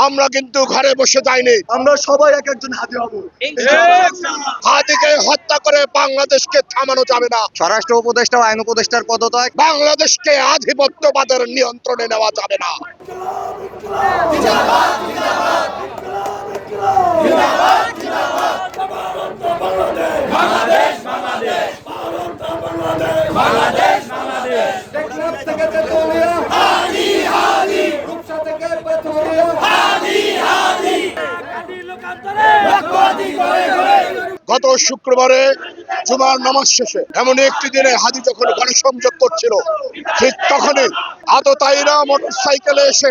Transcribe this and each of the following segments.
আমরা কিন্তু ঘরে বসে যাইনি, আমরা সবাই এক একজন হাদি হব। হাদিকে হত্যা করে বাংলাদেশকে থামানো যাবে না। স্বরাষ্ট্র উপদেষ্টা ও আইন উপদেষ্টার পদত্যাগ, বাংলাদেশকে আধিপত্যবাদের নিয়ন্ত্রণে নেওয়া যাবে না। গত শুক্রবারে জুমার নামাজ শেষে এমন একটি দিনে হাদি যখন গণসংযোগ করছিল, ঠিক তখনই আততায়ীরা মোটরসাইকেলে এসে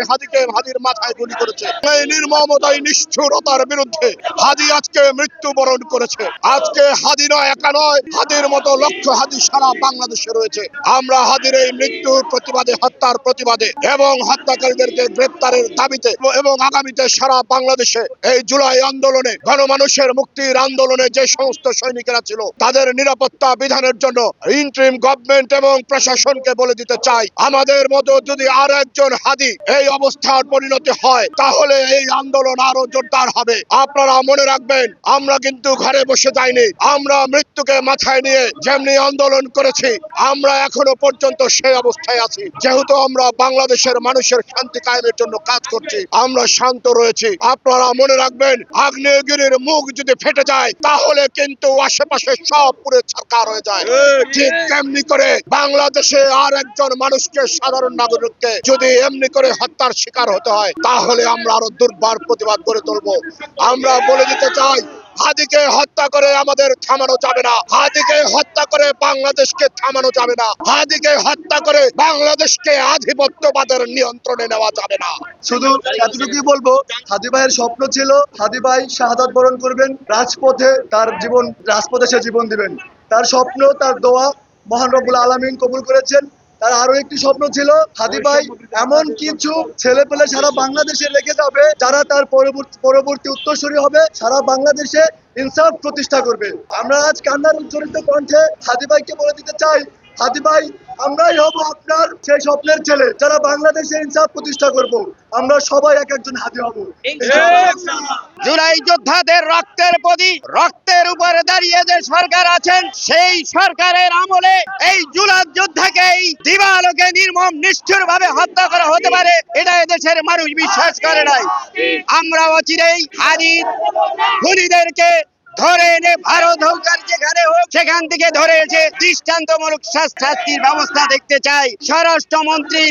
হাদির মাথায় গুলি করেছে। এই নির্মমতা, নিষ্ঠুরতার বিরুদ্ধে হাদি আজকে মৃত্যুবরণ করেছে। আজকে হাদি নয়, একা নয়, হাদির মতো লক্ষ হাদি সারা বাংলাদেশে রয়েছে। আমরা হাদির এই মৃত্যুর প্রতিবাদে, হত্যার প্রতিবাদে এবং হত্যাকারীদেরকে গ্রেপ্তারের দাবিতে এবং আগামীতে সারা বাংলাদেশে এই জুলাই আন্দোলনে, গণমানুষের মুক্তির আন্দোলনে যে সমস্ত সৈনিকেরা ছিল তাদের নিরাপত্তা বিধানের জন্য ইন্টারিম গভর্নমেন্ট এবং প্রশাসনকে বলে দিতে চাই, আমাদের মতো যদি আর একজন হাদি এই অবস্থার পরিণতি হয় তাহলে এই আন্দোলন আরো জোরদার হবে। আপনারা মনে রাখবেন, আমরা কিন্তু ঘরে বসে যাইনি। আমরা মৃত্যুকে মাথায় নিয়ে যেমনি আন্দোলন করেছি, আমরা এখনো পর্যন্ত সেই অবস্থায় আছি। যেহেতু আমরা বাংলাদেশের মানুষের শান্তি কায়েমের জন্য কাজ করছি, আমরা শান্ত রয়েছি। আপনারা মনে রাখবেন, আগ্নেয়গিরির মুখ যদি ফেটে যায় তাহলে কিন্তু আশেপাশে সব পুরো ছারখার হয়ে যায়। ঠিক তেমনি করে বাংলাদেশে আর একজন মানুষকে, সাধারণ নাগরিককে যদি এমনি করে হত্যার শিকার হতে হয় তাহলে আমরা আরো দুর্বার প্রতিবাদ করে তুলবো। আমরা বলে দিতে চাই, হাদিকে হত্যা করে আমাদের থামানো যাবে না। হাদিকে হত্যা করে বাংলাদেশকে থামানো যাবে না। হাদিকে হত্যা করে বাংলাদেশকে আধিপত্যবাদের নিয়ন্ত্রণে নেওয়া যাবে না। শুধু এতটুকুই বলবো, হাদি ভাইয়ের স্বপ্ন ছিল হাদি ভাই শাহাদাত বরণ করবেন, রাজপথে রাজপথে সে জীবন দিবেন। তার স্বপ্ন, তার দোয়া মহান রব্বুল আলামিন কবুল করেছেন। তার আরো একটি স্বপ্ন ছিল, হাদি ভাই এমন কিছু ছেলে পেলে সারা বাংলাদেশে রেখে যাবে যারা তার পরবর্তী উত্তরসূরি হবে, সারা বাংলাদেশে ইনসাফ প্রতিষ্ঠা করবে। আমরা আজ কান্নার উচ্চারিত কণ্ঠে হাদি ভাইকে বলে দিতে চাই, হাদি ভাই আমরাই হব আপনার সেই স্বপ্নের ছেলে যারা বাংলাদেশে ইনসাফ প্রতিষ্ঠা করব। আমরা সবাই এক একজন হাদি হব। জুলাই যোদ্ধাদের রক্তের প্রতি, রক্তের উপরে দাঁড়িয়ে যে সরকার আছেন, সেই সরকারের আমলে এই জুলাই যোদ্ধাকে এই দিবালোকে নির্মম নিষ্ঠুর ভাবে হত্যা করা হতে পারে এটা এদেশের মানুষ বিশ্বাস করে নাই। আমরা অচিরেই হাদির খুনিদেরকে ধরে এনে ভারত হোক আর যেখানে হোক সেখান থেকে ধরে এসে দৃষ্টান্তমূলক শাস্তির ব্যবস্থা দেখতে চাই। স্বরাষ্ট্রমন্ত্রী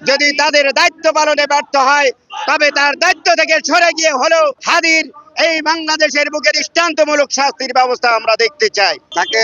যদি তাদের দায়িত্ব পালনে ব্যর্থ হয় তবে তার দায়িত্ব থেকে সরে গিয়ে হলেও হাদির এই বাংলাদেশের বুকে দৃষ্টান্তমূলক শাস্তির ব্যবস্থা আমরা দেখতে চাই। তাকে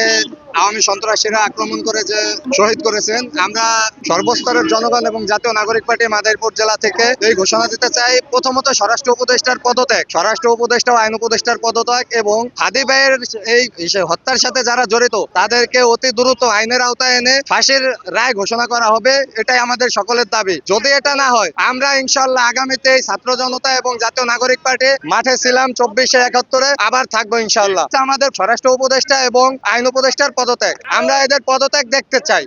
আওয়ামী সন্ত্রাসীরা আক্রমণ করে যে শহীদ করেছেন, আমরা সর্বস্তরের জনগণ এবং জাতীয় নাগরিক পার্টি মাদারীপুর জেলা থেকে এই ঘোষণা দিতে চাই। প্রথমত স্বরাষ্ট্র উপদেষ্টার পদত্যাগ, স্বরাষ্ট্র উপদেষ্টা ও আইন উপদেষ্টার পদত্যাগ এবং হাদি ভাইয়ের এই হত্যার সাথে যারা জড়িত তাদেরকে অতি দ্রুত আইনের আওতায় এনে ফাঁসির রায় ঘোষণা করা হবে, এটাই আমাদের সকলের দাবি। যদি এটা না হয় আমরা ইনশাআল্লাহ আগামীতে ছাত্র জনতা এবং জাতীয় নাগরিক পার্টি মাঠে ছিলাম 24-71 আবার থাকবো ইনশাআল্লাহ। আমাদের স্বরাষ্ট্র উপদেষ্টা এবং আইন উপদেষ্টার পদত্যাগ, আমরা এদের পদত্যাগ দেখতে চাই।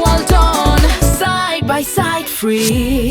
Well done, side by side, free.